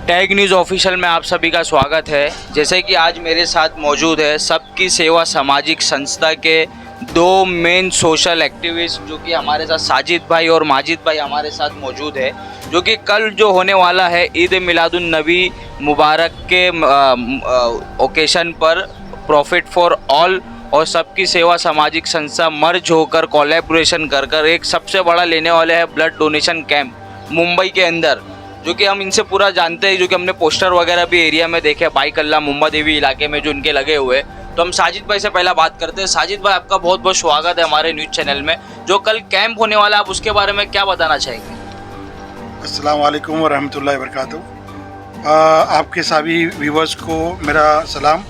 Tag news official में आप सभी का स्वागत है। जैसे कि आज मेरे साथ मौजूद है सबकी सेवा सामाजिक संस्था के दो मेन सोशल एक्टिविस्ट जो कि हमारे साथ साजिद भाई और माजिद भाई हमारे साथ मौजूद है, जो कि कल जो होने वाला है ईद मिलादुन नबी मुबारक के ओकेशन पर प्रॉफिट फॉर ऑल और सबकी सेवा सामाजिक संस्था मर्ज होकर कोलैबोरेशन कर एक सबसे बड़ा लेने वाले हैं ब्लड डोनेशन कैंप मुंबई के अंदर, जो कि हम इनसे पूरा जानते हैं, जो कि हमने पोस्टर वगैरह भी एरिया में देखे बाईकल्ला मुंबा देवी इलाके में जो इनके लगे हुए। तो हम साजिद भाई से पहला बात करते हैं। साजिद भाई, आपका बहुत बहुत स्वागत है हमारे न्यूज़ चैनल में। जो कल कैंप होने वाला है आप उसके बारे में क्या बताना चाहेंगे? अस्सलाम वालेकुम व रहमतुल्लाहि व बरकातहू। आपके सभी व्यूवर्स को मेरा सलाम।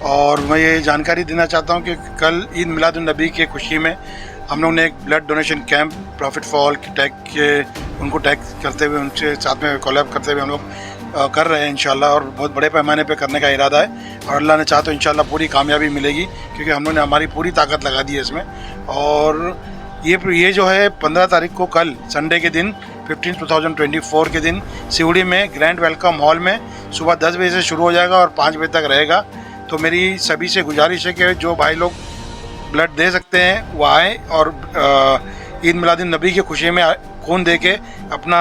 और मैं ये जानकारी देना चाहता हूँ कि कल ईद मिलादुन नबी के खुशी में हम लोग ने एक blood donation camp profit for all की टैग के उनको टैग करते हुए उनसे साथ में कोलैब करते हुए हम लोग कर रहे हैं इंशाल्लाह, और बहुत बड़े पैमाने पे करने का इरादा है और अल्लाह ने चाहा तो इंशाल्लाह पूरी कामयाबी मिलेगी, क्योंकि हम लोगों ने हमारी पूरी ताकत लगा दी है इसमें। और ये जो है 15 तारीख को कल संडे के दिन 15/2024 के दिन सिवड़ी में ग्रैंड वेलकम हॉल में सुबह 10 बजे से शुरू हो जाएगा और 5 बजे तक रहेगा। तो मेरी सभी से गुजारिश है कि जो भाई लोग ब्लड दे सकते हैं वो आए और ईद मिलादुन नबी की खुशी में खून दे के अपना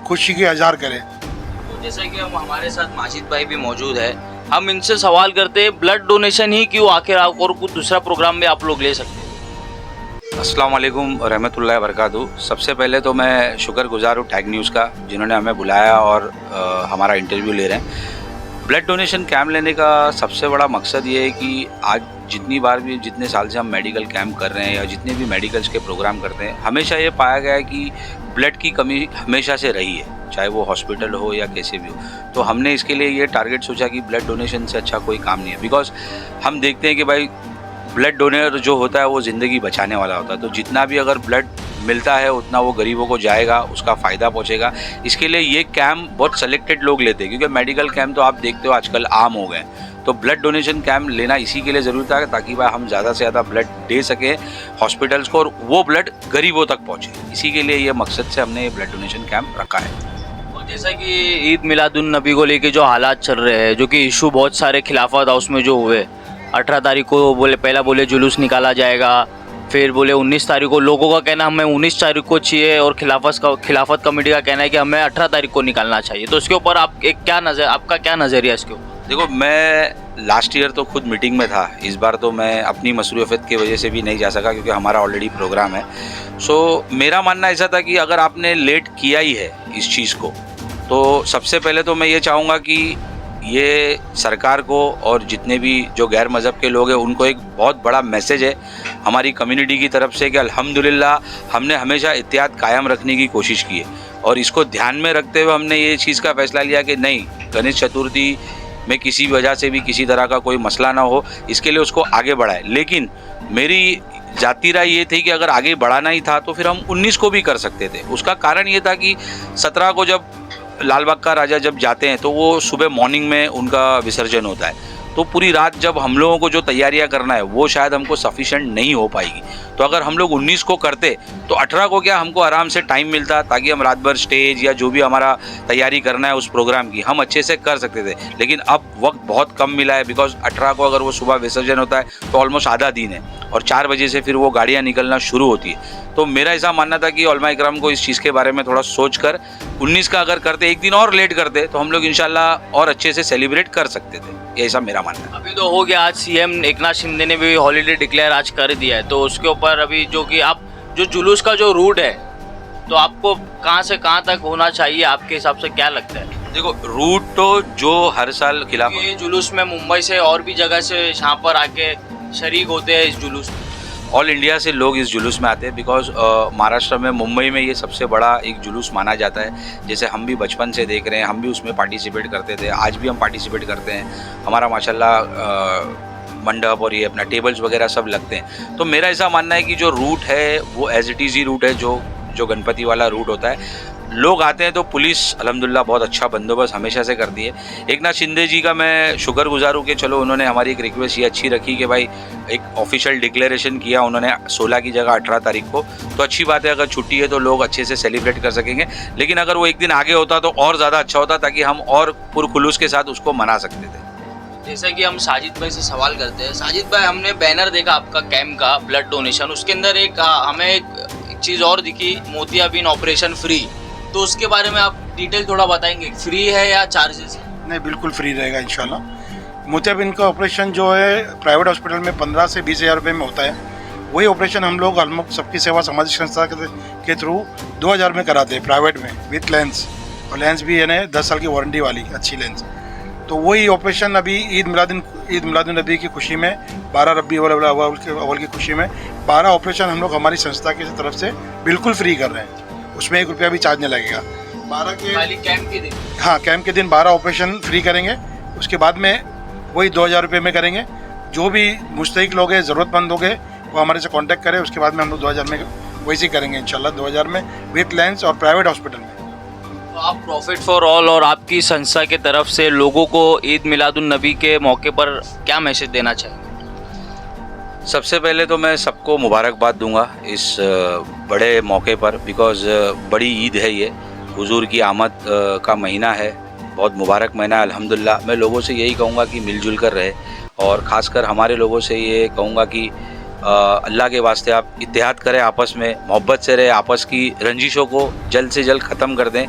खुशी की इजहार करें। तो जैसे कि हम हमारे साथ माजिद भाई भी मौजूद है, हम इनसे सवाल करते हैं ब्लड डोनेशन ही क्यों, आखिर और कुछ दूसरा प्रोग्राम में आप लोग ले सकते हैं? अस्सलाम वालेकुम रहमतुल्लाहि व बरकातहू। सबसे पहले तो मैं शुक्रगुजार हूँ टैग न्यूज़ का, जिन्होंने हमें बुलाया और हमारा इंटरव्यू ले रहे हैं। ब्लड डोनेशन कैंप लेने का सबसे बड़ा मकसद ये है कि आज जितने साल से हम मेडिकल कैंप कर रहे हैं या जितने भी मेडिकल्स के प्रोग्राम करते हैं, हमेशा ये पाया गया है कि ब्लड की कमी हमेशा से रही है, चाहे वो हॉस्पिटल हो या कैसे भी हो। तो हमने इसके लिए ये टारगेट सोचा कि ब्लड डोनेशन से अच्छा कोई काम नहीं है, बिकॉज हम देखते हैं कि भाई ब्लड डोनर जो होता है वो ज़िंदगी बचाने वाला होता है। तो जितना भी अगर ब्लड मिलता है उतना वो गरीबों को जाएगा, उसका फ़ायदा पहुंचेगा। इसके लिए ये कैंप बहुत सेलेक्टेड लोग लेते हैं, क्योंकि मेडिकल कैंप तो आप देखते हो आजकल आम हो गए। तो ब्लड डोनेशन कैंप लेना इसी के लिए ज़रूरी था, ताकि भाई हम ज़्यादा से ज़्यादा ब्लड दे सकें हॉस्पिटल्स को और वो ब्लड गरीबों तक पहुँचे। इसी के लिए ये मकसद से हमने ये ब्लड डोनेशन कैंप रखा है। और जैसा कि ईद मिलादुन नबी को लेके जो हालात चल रहे हैं, जो कि इशू बहुत सारे खिलाफत हाउस में जो हुए, 18 तारीख को पहला बोले जुलूस निकाला जाएगा, फिर बोले 19 तारीख को। लोगों का कहना हमें 19 तारीख को चाहिए और खिलाफत कमेटी का कहना है कि हमें 18 तारीख को निकालना चाहिए। तो इसके ऊपर आपका क्या नज़रिया इसके ऊपर? देखो, मैं लास्ट ईयर तो खुद मीटिंग में था, इस बार तो मैं अपनी मसरूफियत की वजह से भी नहीं जा सका, क्योंकि हमारा ऑलरेडी प्रोग्राम है। सो मेरा मानना ऐसा था कि अगर आपने लेट किया ही है इस चीज़ को, तो सबसे पहले तो मैं ये चाहूँगा कि ये सरकार को और जितने भी जो गैर मज़हब के लोग हैं उनको एक बहुत बड़ा मैसेज है हमारी कम्युनिटी की तरफ से कि अल्हम्दुलिल्लाह हमने हमेशा एहतियात कायम रखने की कोशिश की है, और इसको ध्यान में रखते हुए हमने ये चीज़ का फ़ैसला लिया कि नहीं, गणेश चतुर्थी में किसी वजह से भी किसी तरह का कोई मसला ना हो, इसके लिए उसको आगे बढ़ाए। लेकिन मेरी जाती राय ये थी कि अगर आगे बढ़ाना ही था तो फिर हम 19 को भी कर सकते थे। उसका कारण ये था कि 17 को जब लाल बाग का राजा जब जाते हैं तो वो सुबह मॉर्निंग में उनका विसर्जन होता है, तो पूरी रात जब हम लोगों को जो तैयारियां करना है वो शायद हमको सफिशेंट नहीं हो पाएगी। तो अगर हम लोग 19 को करते तो 18 को क्या हमको आराम से टाइम मिलता, ताकि हम रात भर स्टेज या जो भी हमारा तैयारी करना है उस प्रोग्राम की हम अच्छे से कर सकते थे। लेकिन अब वक्त बहुत कम मिला है, बिकॉज 18 को अगर वो सुबह विसर्जन होता है तो ऑलमोस्ट आधा दिन है और 4 बजे से फिर वो गाड़ियाँ निकलना शुरू होती है। तो मेरा ऐसा मानना था कि उलमा इकराम को इस चीज़ के बारे में थोड़ा सोच कर 19 का अगर करते, एक दिन और लेट करते, तो हम लोग इंशाल्लाह और अच्छे से सेलिब्रेट कर सकते थे। ये ऐसा मेरा मानना है। अभी तो हो गया, आज सीएम एकनाथ शिंदे ने भी हॉलीडे डिक्लेयर आज कर दिया है, तो उसके ऊपर अभी जो कि आप जो जुलूस का जो रूट है, तो आपको कहाँ से कहाँ तक होना चाहिए, आपके हिसाब से क्या लगता है? देखो, रूट तो जो हर साल खिलाफ ये जुलूस में मुंबई से और भी जगह से यहाँ पर आके शरीक होते हैं इस जुलूस में। ऑल इंडिया से लोग इस जुलूस में आते हैं, बिकॉज महाराष्ट्र में मुंबई में ये सबसे बड़ा एक जुलूस माना जाता है। जैसे हम भी बचपन से देख रहे हैं, हम भी उसमें पार्टिसिपेट करते थे, आज भी हम पार्टिसिपेट करते हैं। हमारा माशाल्लाह मंडप और ये अपना टेबल्स वगैरह सब लगते हैं। तो मेरा ऐसा मानना है कि जो रूट है वो एज इट इज़ ही रूट है, जो गणपति वाला रूट होता है। लोग आते हैं तो पुलिस अल्हम्दुलिल्लाह बहुत अच्छा बंदोबस्त हमेशा से करती है। एक नाथ शिंदे जी का मैं शुक्रगुजार हूँ कि चलो उन्होंने हमारी एक रिक्वेस्ट ये अच्छी रखी कि भाई एक ऑफिशियल डिक्लेरेशन किया उन्होंने 16 की जगह 18 तारीख को, तो अच्छी बात है, अगर छुट्टी है तो लोग अच्छे से सेलिब्रेट कर सकेंगे। लेकिन अगर वो एक दिन आगे होता तो और ज़्यादा अच्छा होता, ताकि हम और पुरखुलूस के साथ उसको मना सकते थे। जैसा कि हम साजिद भाई से सवाल करते हैं, साजिद भाई हमने बैनर देखा आपका कैंप का ब्लड डोनेशन, उसके अंदर हमें एक चीज़ और दिखी, मोतियाबिंद ऑपरेशन फ्री, तो उसके बारे में आप डिटेल थोड़ा बताएंगे, फ्री है या चार्जेस है? नहीं, बिल्कुल फ्री रहेगा इंशाल्लाह। मोतियाबिंद का ऑपरेशन जो है प्राइवेट हॉस्पिटल में 15 से 20 हज़ार रुपये में होता है, वही ऑपरेशन हम लोग अलमुक्त सबकी सेवा सामाजिक संस्था के थ्रू 2000 में कराते हैं प्राइवेट में विथ लेंस, और लेंस भी है ना 10 साल की वारंटी वाली अच्छी लेंस। तो वही ऑपरेशन अभी ईद मिलादुन्नबी की खुशी में 12 रबीउल अव्वल की खुशी में 12 ऑपरेशन हम लोग हमारी संस्था की तरफ से बिल्कुल फ्री कर रहे हैं, उसमें 1 रुपया भी चार्ज नहीं लगेगा। 12 के खाली कैंप के दिन? हाँ, कैंप के दिन 12 ऑपरेशन फ्री करेंगे, उसके बाद में वही 2000 रुपये में करेंगे। जो भी मुस्तहिक लोग हैं, ज़रूरतमंद लोग हैं, वो हमारे से कांटेक्ट करें, उसके बाद में हम लोग 2000 में वैसे करेंगे इंशाल्लाह, 2000 में विथ लेंस और प्राइवेट हॉस्पिटल में। तो आप प्रॉफिट फॉर ऑल और आपकी संस्था की तरफ से लोगों को ईद मिलादुन्नबी के मौके पर क्या मैसेज देना चाहेंगे? सबसे पहले तो मैं सबको मुबारकबाद दूंगा इस बड़े मौके पर, बिकॉज़ बड़ी ईद है ये, हुजूर की आमद का महीना है, बहुत मुबारक महीना है अल्हम्दुलिल्लाह। मैं लोगों से यही कहूँगा कि मिलजुल कर रहे, और ख़ासकर हमारे लोगों से ये कहूँगा कि अल्लाह के वास्ते आप इत्तेहाद करें, आपस में मोहब्बत से रहे, आपस की रंजिशों को जल्द से जल्द ख़त्म कर दें।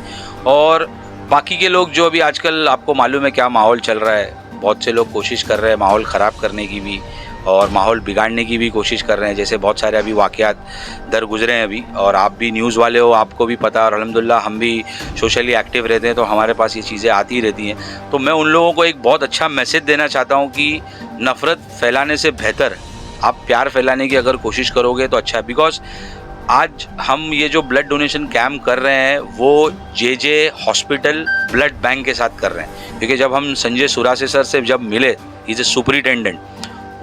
और बाकी के लोग जो अभी आजकल आपको मालूम है क्या माहौल चल रहा है, बहुत से लोग कोशिश कर रहे हैं माहौल ख़राब करने की भी और माहौल बिगाड़ने की भी कोशिश कर रहे हैं। जैसे बहुत सारे अभी वाक़यात दर गुजरे हैं अभी, और आप भी न्यूज़ वाले हो, आपको भी पता है, और अल्हम्दुलिल्लाह हम भी सोशली एक्टिव रहते हैं तो हमारे पास ये चीज़ें आती रहती हैं। तो मैं उन लोगों को एक बहुत अच्छा मैसेज देना चाहता हूँ कि नफ़रत फैलाने से बेहतर आप प्यार फैलाने की अगर कोशिश करोगे तो अच्छा है। बिकॉज़ आज हम ये जो ब्लड डोनेशन कैंप कर रहे हैं वो जे हॉस्पिटल ब्लड बैंक के साथ कर रहे हैं, क्योंकि जब हम संजय सुरासे सर से जब मिले, इज़ ए सुपरिटेंडेंट,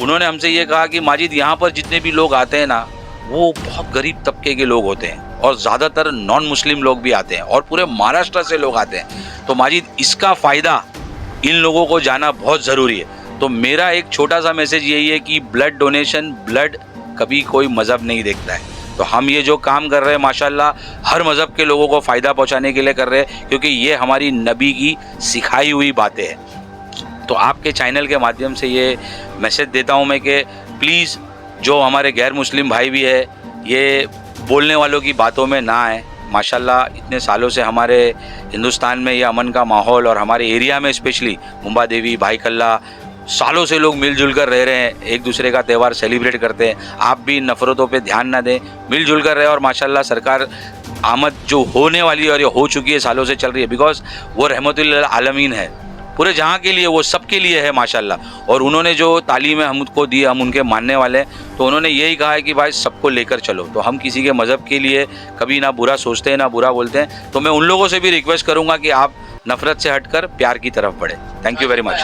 उन्होंने हमसे ये कहा कि माजिद यहाँ पर जितने भी लोग आते हैं ना वो बहुत गरीब तबके के लोग होते हैं, और ज़्यादातर नॉन मुस्लिम लोग भी आते हैं, और पूरे महाराष्ट्र से लोग आते हैं। तो माजिद इसका फ़ायदा इन लोगों को जाना बहुत ज़रूरी है। तो मेरा एक छोटा सा मैसेज यही है कि ब्लड डोनेशन, ब्लड कभी कोई मज़हब नहीं देखता है। तो हम ये जो काम कर रहे हैं माशाल्लाह हर मज़हब के लोगों को फ़ायदा पहुंचाने के लिए कर रहे हैं, क्योंकि ये हमारी नबी की सिखाई हुई बातें हैं। तो आपके चैनल के माध्यम से ये मैसेज देता हूँ मैं कि प्लीज़ जो हमारे गैर मुस्लिम भाई भी है ये बोलने वालों की बातों में ना आए। माशाल्लाह इतने सालों से हमारे हिंदुस्तान में ये अमन का माहौल, और हमारे एरिया में स्पेशली मुंबा देवी, भाई कल्ला, सालों से लोग मिलजुल कर रह रहे हैं, एक दूसरे का त्यौहार सेलिब्रेट करते हैं। आप भी नफ़रतों पे ध्यान ना दें, मिलजुल कर रहे हैं। और माशाल्लाह सरकार आमद जो होने वाली है और ये हो चुकी है, सालों से चल रही है, बिकॉज़ वो रहमतुल आलमीन है पूरे जहाँ के लिए, वो सब के लिए है माशाल्लाह। और उन्होंने जो तालीम हमको दी, हम उनके मानने वाले हैं, तो उन्होंने यही कहा है कि भाई सबको लेकर चलो। तो हम किसी के मज़हब के लिए कभी ना बुरा सोचते हैं ना बुरा बोलते हैं। तो मैं उन लोगों से भी रिक्वेस्ट करूँगा कि आप नफ़रत से हटकर प्यार की तरफ बढ़े। Thank you very much.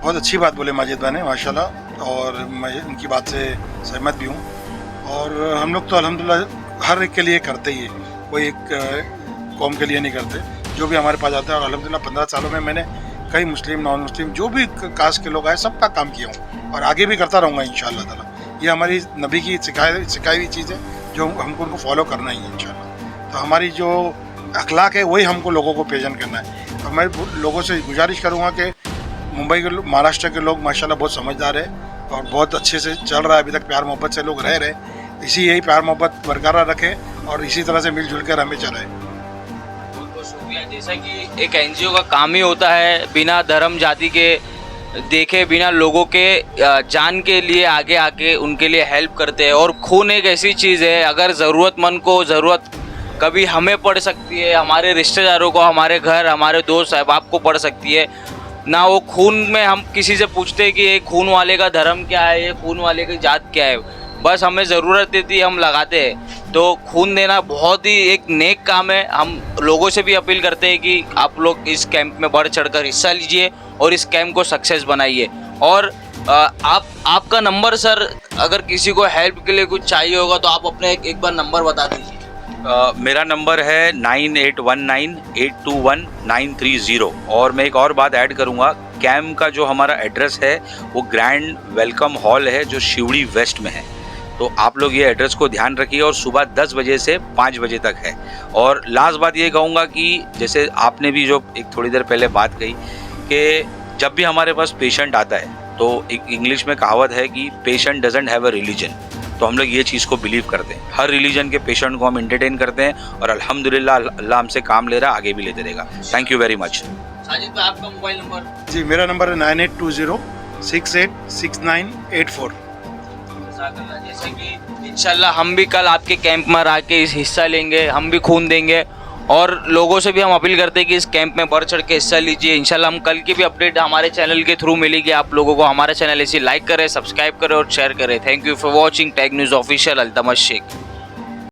बहुत अच्छी बात बोले माजिद भाई ने माशाल्लाह, और मैं उनकी बात से सहमत भी हूँ। और हम लोग तो अल्हम्दुलिल्लाह हर एक के लिए करते ही है, कोई एक कौम के लिए नहीं करते। जो भी हमारे पास आता है, और अल्हम्दुलिल्लाह 15 सालों में मैंने कई मुस्लिम, नॉन मुस्लिम, जो भी कास्ट के लोग आए सबका काम किया हूँ, और आगे भी करता रहूँगा इंशाअल्लाह ताला। ये हमारी नबी की सिखाई हुई चीज़ है जो हमको उनको फॉलो करना ही है इंशाअल्लाह। तो हमारी जो अखलाक है वही हमको लोगों को प्रेजेंट करना है। तो मैं लोगों से गुजारिश करूँगा कि मुंबई के लोग, महाराष्ट्र के लोग माशाल्लाह बहुत समझदार है और बहुत अच्छे से चल रहा है, अभी तक प्यार मोहब्बत से लोग रह रहे। इसी यही प्यार मोहब्बत बरकरार रखें और इसी तरह से मिलजुल कर हमें चलाएं। बहुत बहुत शुक्रिया। जैसा कि एक एनजीओ का काम ही होता है बिना धर्म जाति के देखे, बिना लोगों के जान के लिए आगे आके उनके लिए हेल्प करते हैं। और खून एक ऐसी चीज़ है, अगर ज़रूरतमंद को ज़रूरत कभी हमें पड़ सकती है, हमारे रिश्तेदारों को, हमारे घर, हमारे दोस्त अहबाब को पड़ सकती है ना। वो खून में हम किसी से पूछते हैं कि ये खून वाले का धर्म क्या है, ये खून वाले की जात क्या है, बस हमें ज़रूरत देती है हम लगाते हैं। तो खून देना बहुत ही एक नेक काम है। हम लोगों से भी अपील करते हैं कि आप लोग इस कैंप में बढ़ चढ़कर हिस्सा लीजिए और इस कैंप को सक्सेस बनाइए। और आपका नंबर सर, अगर किसी को हेल्प के लिए कुछ चाहिए होगा तो आप अपने एक बार नंबर बता दीजिए। मेरा नंबर है 9819821930 और मैं एक और बात ऐड करूंगा, कैंप का जो हमारा एड्रेस है वो ग्रैंड वेलकम हॉल है जो शिवड़ी वेस्ट में है। तो आप लोग ये एड्रेस को ध्यान रखिए और सुबह 10 बजे से 5 बजे तक है। और लास्ट बात ये कहूँगा कि जैसे आपने भी जो एक थोड़ी देर पहले बात कही कि जब भी हमारे पास पेशेंट आता है तो एक इंग्लिश में कहावत है कि patient doesn't have a religion. तो हम लोग ये चीज़ को बिलीव करते हैं, हर रिलीजन के पेशेंट को हम एंटरटेन करते हैं और अल्हम्दुलिल्लाह अल्लाह हमसे काम ले रहा है, आगे भी लेते रहेगा। Thank you very much. Sajid भाई आपका मोबाइल नंबर? जी मेरा नंबर है 9820686984। जैसे कि इंशाल्लाह हम भी कल आपके कैंप में रह के इस हिस्सा लेंगे, हम भी खून देंगे और लोगों से भी हम अपील करते हैं कि इस कैंप में बढ़ चढ़ के हिस्सा लीजिए। इंशाल्लाह हम कल की भी अपडेट हमारे चैनल के थ्रू मिलेगी आप लोगों को। हमारा चैनल ऐसे लाइक करें, सब्सक्राइब करें और शेयर करें। Thank you for watching tech news official. Altamash Sheikh.